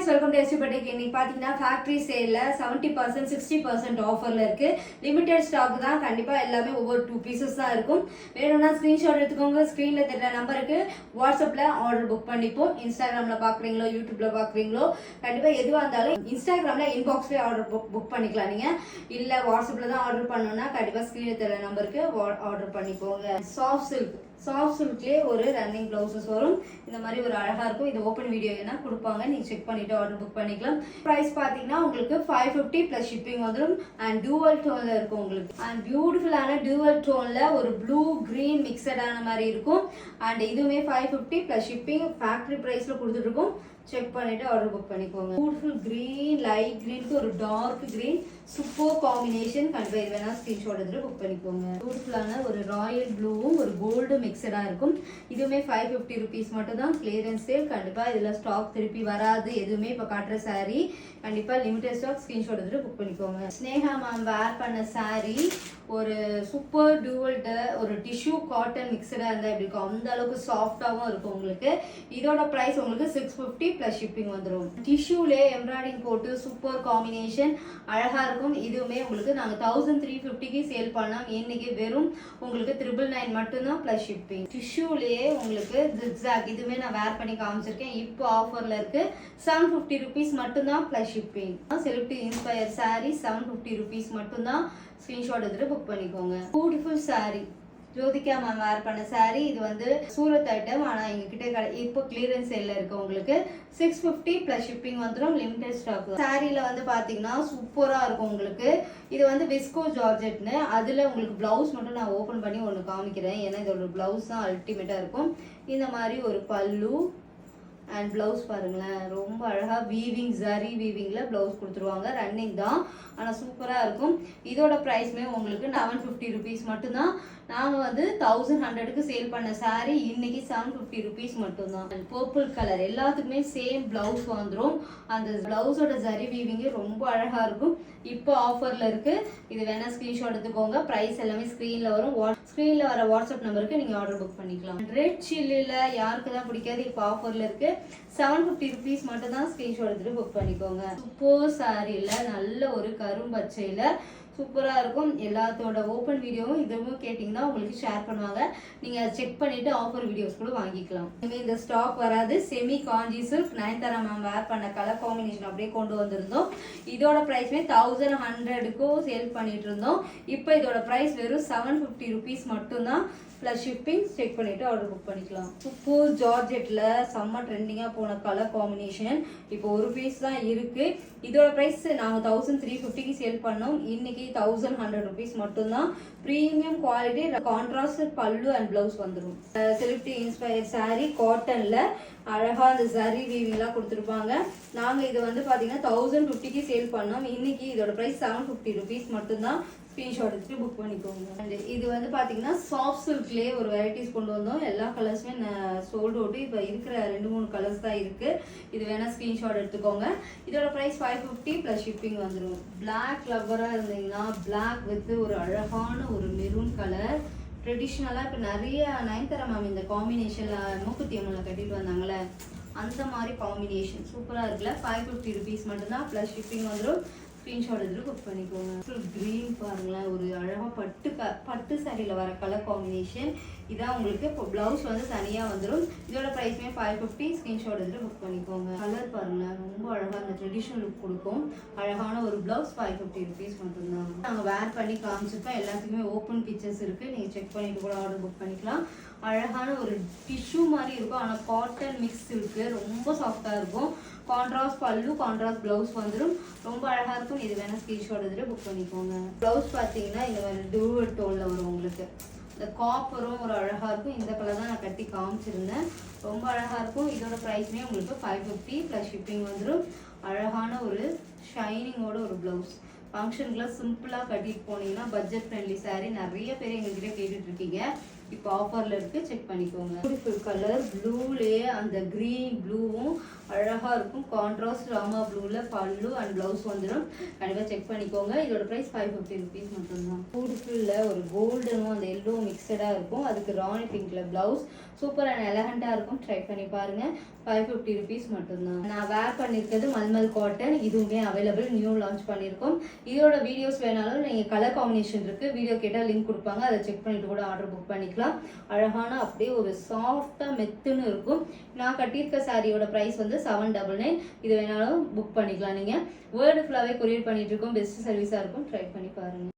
Friends, welcome to SV பட்டேக். இன்னைக்கு பார்த்தீங்கன்னா ஃபேக்ட்ரி சேலில் 70% 60% ஆஃபரில் இருக்குது. லிமிடெட் ஸ்டாக் தான். கண்டிப்பாக எல்லாமே ஒவ்வொரு 2 பீசஸ் தான் இருக்கும். வேணும்னா ஸ்க்ரீன்ஷாட் எடுத்துக்கோங்க. ஸ்க்ரீனில் தெரிகிற நம்பருக்கு வாட்ஸ்அப்பில் ஆர்டர் புக் பண்ணிப்போம். இன்ஸ்டாகிராமில் பார்க்குறீங்களோ யூடியூப்பில் பார்க்குறீங்களோ கண்டிப்பாக எதுவாக இருந்தாலும் இன்ஸ்டாகிராமில் இன்பாக்ஸ்லேயே ஆர்டர் புக் பண்ணிக்கலாம். நீங்கள் இல்லை வாட்ஸ்அப்பில் தான் ஆர்டர் பண்ணணும்னா கண்டிப்பாக ஸ்க்ரீனில் தெரிகிற நம்பருக்கு ஆர்டர் பண்ணிப்போங்க. சாஃப்ட் சில்க்லேயே ஒரு ரன்னிங் ப்ளவுசஸ் வரும். இந்த மாதிரி ஒரு அழகாக இருக்கும். இது ஓப்பன் வீடியோ என்ன கொடுப்பாங்க, நீங்கள் செக் பண்ணிவிட்டு ஆர்டர் புக் பண்ணிக்கலாம். ப்ரைஸ் பார்த்தீங்கன்னா உங்களுக்கு 550 ப்ளஸ் ஷிப்பிங் வந்துடும். அண்ட் டியூவல் டோனில் இருக்கும் உங்களுக்கு. அண்ட் பியூட்டிஃபுல்லான டியூவல் டோனில் ஒரு ப்ளூ க்ரீன் மிக்சடான மாதிரி இருக்கும். அண்ட் இதுவுமே 550 ப்ளஸ் ஷிப்பிங் ஃபேக்ட்ரி ப்ரைஸில் கொடுத்துட்ருக்கோம். செக் பண்ணிவிட்டு ஆர்டர் புக் பண்ணிக்கோங்க. பியூட்டிஃபுல் க்ரீன், லைட் க்ரீனுக்கு ஒரு டார்க் க்ரீன், சூப்பர் காம்பினேஷன். கண்டிப்பாக இது வேணால் ஸ்க்ரீன்ஷாட் எடுத்துட்டு புக் பண்ணிக்கோங்க. பியூட்டிஃபுல்லான ஒரு ராயல் ப்ளூவும் ஒரு கோல்டு மிக்சடாக இருக்கும். இதுவுமே 550 ருபீஸ் மட்டும் தான். Clearance sale. கண்டிப்பாக இதில் ஸ்டாக் திருப்பி வராது. எதுவுமே இப்போ காட்டுற சாரீ கண்டிப்பாக லிமிடெட் ஸ்டாக். ஸ்க்ரீன்ஷாட் எடுத்துட்டு புக் பண்ணிக்கோங்க. ஸ்னேகா மேம் வேர் பண்ண சாரீ ஒரு சூப்பர் டியூவல்டு ஒரு டிஷ்யூ காட்டன் மிக்சடாக இருந்தால் எப்படி இருக்கும் அந்த அளவுக்கு சாஃப்டாகவும் இருக்கும் உங்களுக்கு. இதோட ப்ரைஸ் உங்களுக்கு 650 ப்ளஸ் ஷிப்பிங் வந்துடும். டிஷ்யூலே எம்ப்ராய்டிங் போட்டு சூப்பர் காம்பினேஷன் அழகாக இருக்கும். இதுவுமே உங்களுக்கு நாங்கள் 1350க்கு சேல் பண்ணோம். இன்னைக்கு வெறும் உங்களுக்கு 999 மட்டும்தான் ப்ளஸ் ஷிப்பிங். டிஷ்யூலேயே உங்களுக்கு ஜிக்ஸாக் இதுவுமே நான் வேர் பண்ணி காமிச்சிருக்கேன். இப்போ ஆஃபரில் இருக்குது. 750 ருபீஸ் மட்டும்தான் plus shipping. Celebrity inspire sari 750 rupees மட்டும்தான். ஸ்க்ரீன்ஷாட் எடுத்துட்டு புக் பண்ணிக்கோங்க. பியூட்டிஃபுல் சாரீ ஜோதிகா மேம் வேர் பண்ண சாரீ. இது வந்து சூரத் ஐட்டம். ஆனால் எங்ககிட்ட இப்போ கிளியரன்ஸ் சேலில் இருக்கு. உங்களுக்கு 650 ப்ளஸ் ஷிப்பிங் வந்துடும். Limited stock. சாரியில் வந்து பார்த்தீங்கன்னா சூப்பராக இருக்கும் உங்களுக்கு. இது வந்து விஸ்கோ ஜார்ஜெட்னு. அதில் உங்களுக்கு ப்ளவுஸ் மட்டும் நான் ஓப்பன் பண்ணி ஒன்று காமிக்கிறேன். ஏன்னா இதோட ப்ளவுஸ் தான் அல்டிமேட்டாக இருக்கும். இந்த மாதிரி ஒரு பல்லு அண்ட் ப்ளவுஸ் பாருங்களேன். ரொம்ப அழகாக வீவிங் ஜரி வீவிங்கில் ப்ளவுஸ் கொடுத்துருவாங்க. ரன்னிங் தான், ஆனால் சூப்பராக இருக்கும். இதோட ப்ரைஸ்மே உங்களுக்கு 750 ருபீஸ் மட்டும்தான். நாங்கள் வந்து 1100க்கு சேல் பண்ண சாரீ இன்னைக்கு 750 ருபீஸ் மட்டும்தான். பர்பிள் கலர் எல்லாத்துக்குமே சேம் ப்ளவுஸ் வந்துடும். அந்த ப்ளவுஸோட ஜரி வீவிங்கே ரொம்ப அழகாக இருக்கும். இப்போ ஆஃபரில் இருக்குது. இது வேணால் ஸ்க்ரீன்ஷாட் எடுத்துக்கோங்க. ப்ரைஸ் எல்லாமே ஸ்க்ரீனில் வரும். ஸ்க்ரீனில் வர வாட்ஸ்அப் நம்பருக்கு நீங்கள் ஆர்டர் புக் பண்ணிக்கலாம். ரெட் சில்லியில் யாருக்கு தான் பிடிக்காது, இப்போ ஆஃபரில் இருக்குது. 750 ருபீஸ் மட்டும் தான். ஸ்க்ரீன்ஷாட் எடுத்துட்டு புக் பண்ணிக்கோங்க. சூப்பர் சாரியில் நல்ல ஒரு கரும்பச்சையில் சூப்பராக இருக்கும். எல்லாத்தோட ஓப்பன் வீடியோவும் இதுவும் கேட்டிங்கன்னா உங்களுக்கு ஷேர் பண்ணுவாங்க. நீங்கள் அதை செக் பண்ணிவிட்டு ஆஃபர் வீடியோஸ் கூட வாங்கிக்கலாம். இந்த ஸ்டாக் வராது. செமி காஞ்சி சில்க் நயன்தாரா மேம் வேர் பண்ண கலர் காம்பினேஷன் அப்படியே கொண்டு வந்திருந்தோம். இதோட ப்ரைஸ்மே 1100க்கும் சேல் பண்ணிட்டு இருந்தோம். இப்போ இதோட ப்ரைஸ் வெறும் 750 ருபீஸ் மட்டும்தான். Plus shipping. செக் பண்ணிவிட்டு ஆர்டர் புக் பண்ணிக்கலாம். சூப்பர் ஜார்ஜெட்டில் செம்ம ட்ரெண்டிங்காக போன கலர் காம்பினேஷன் இப்போ ஒரு பீஸ் தான் இருக்குது. இதோட ப்ரைஸ் நாங்கள் 1350க்கு சேல் பண்ணோம். இன்னைக்கு 1100 ருபீஸ் மட்டும்தான். ப்ரீமியம் குவாலிட்டி கான்ட்ராஸ்ட் பல்லு அண்ட் ப்ளவுஸ் வந்துடும். செலிபிரிட்டி இன்ஸ்பயர் சாரீ காட்டனில் அழகாக அந்த சரி வீவிங்லாம் கொடுத்துருப்பாங்க. நாங்கள் இது வந்து பார்த்தீங்கன்னா 1050க்கு சேல் பண்ணோம். இன்னைக்கு இதோட ப்ரைஸ் 750 ருபீஸ் மட்டும்தான். ஸ்க்ரீன்ஷாட் எடுத்துட்டு புக் பண்ணிக்கோங்க. அண்ட் இது வந்து பார்த்தீங்கன்னா சாஃப்ட் சில்க்லேயே ஒரு வெரைட்டிஸ் கொண்டு வந்தோம். எல்லா கலர்ஸுமே சோல்டு அவுட்டு. இப்போ இருக்கிற 2-3 கலர்ஸ் தான் இருக்குது. இது வேணால் ஸ்க்ரீன்ஷாட் எடுத்துக்கோங்க. இதோட ப்ரைஸ் 550 ப்ளஸ் ஷிப்பிங் வந்துடும். பிளாக் லவ்வராக இருந்தீங்கன்னா பிளாக் வித் ஒரு அழகான ஒரு மெரூன் கலர் ட்ரெடிஷ்னலாக இப்போ நிறைய நயன்தாரா மேம் இந்த காம்பினேஷனில் மூக்குத்தி அம்மனில் கட்டிட்டு வந்தாங்களே அந்த மாதிரி காம்பினேஷன் சூப்பராக இருக்குல்ல. 550 ருபீஸ் மட்டும்தான். ப்ளஸ் ஷிப்பிங் வந்துடும். ஸ்க்ரீன்ஷாட் எடுத்துட்டு புக் பண்ணிக்கோங்க. க்ரீன் பாருங்களேன். ஒரு அழகாக பட்டு சாரியில் வர கலர் காம்பினேஷன். இதான் உங்களுக்கு இப்போ ப்ளவுஸ் வந்து தனியாக வந்துடும். இதோட ப்ரைஸ்மே 550. ஸ்க்ரீன்ஷாட் எடுத்துட்டு புக் பண்ணிக்கோங்க. கலர் பாருங்களேன். ரொம்ப அழகாக அந்த ட்ரெடிஷ்னல் லுக் கொடுக்கும். அழகான ஒரு ப்ளவுஸ் 550 ருபீஸ் மட்டும்தான். நாங்கள் வேர் பண்ணி காமிச்சிருக்கோம். எல்லாத்துக்குமே ஓப்பன் பிக்சர்ஸ் இருக்குது. நீங்கள் செக் பண்ணிவிட்டு கூட ஆர்டர் புக் பண்ணிக்கலாம். அழகான ஒரு டிஷ்யூ மாதிரி இருக்கும். ஆனால் காட்டன் மிக்ஸ் இருக்குது. ரொம்ப சாஃப்டாக இருக்கும். கான்ட்ராஸ்ட் பல்லு கான்ட்ராஸ்ட் ப்ளவுஸ் வந்துடும். ரொம்ப அழகாக இருக்கும். இது வேணால் ஸ்க்ரீன்ஷாட் எடுத்துட்டு புக் பண்ணிக்கோங்க. ப்ளவுஸ் பார்த்தீங்கன்னா இந்த மாதிரி டியூவல் டோனில் வரும் உங்களுக்கு. இந்த காப்பரும் ஒரு அழகாக இருக்கும். இந்த கலர் தான் நான் கட்டி காமிச்சிருந்தேன். ரொம்ப அழகாக இருக்கும். இதோட ப்ரைஸ்மே உங்களுக்கு 550 ப்ளஸ் ஷிப்பிங் வந்துடும். அழகான ஒரு ஷைனிங்கோட ஒரு ப்ளவுஸ். ஃபங்க்ஷனுக்குலாம் சிம்பிளாக கட்டிட்டு போனீங்கன்னா பட்ஜெட் ஃப்ரெண்ட்லி சாரீ நிறைய பேர் எங்ககிட்ட கேட்டுட்டு இருக்கீங்க. இப்போ ஆஃபரில் இருக்குது. செக் பண்ணிக்கோங்க. பியூட்டிஃபுல் கலர் ப்ளூலேயே அந்த க்ரீன் ப்ளூவும் அழகாக இருக்கும். கான்ட்ராஸ்ட் ராமா ப்ளூவில் பல்லு அண்ட் ப்ளவுஸ் வந்துடும். கண்டிப்பாக செக் பண்ணிக்கோங்க. இதோட ப்ரைஸ் 550 ருபீஸ் மட்டும்தான். பியூட்டிஃபுல்லில் ஒரு கோல்டனும் அந்த எல்லோ மிக்சடாக இருக்கும். அதுக்கு ராணி பிங்க்கில் ப்ளவுஸ் சூப்பர் அண்ட் எலகண்ட்டாக இருக்கும். ட்ரை பண்ணி பாருங்கள். 550 ருபீஸ் மட்டும்தான். நான் வேர் பண்ணியிருக்கிறது மல்மல் காட்டன். இதுவுமே அவைலபிள், நியூ லான்ச் பண்ணியிருக்கோம். இதோட வீடியோஸ் வேணாலும் நீங்கள் கலர் காம்பினேஷன் இருக்குது, வீடியோ கேட்டால் லிங்க் கொடுப்பாங்க, அதை செக் பண்ணிட்டு கூட ஆர்டர் புக் பண்ணிக்கலாம். அழகான அப்படியே ஒரு சாஃப்டாக மெத்துன்னு இருக்கும். நான் கட்டியிருக்க சாரியோட ப்ரைஸ் வந்து 799. இது வேணாலும் புக் பண்ணிக்கலாம். நீங்கள் வேர்ல்டு ஃபுல்லாகவே கொரியர் பண்ணிட்டு இருக்கோம். பெஸ்ட் சர்வீஸாக இருக்கும். ட்ரை பண்ணி பாருங்கள்.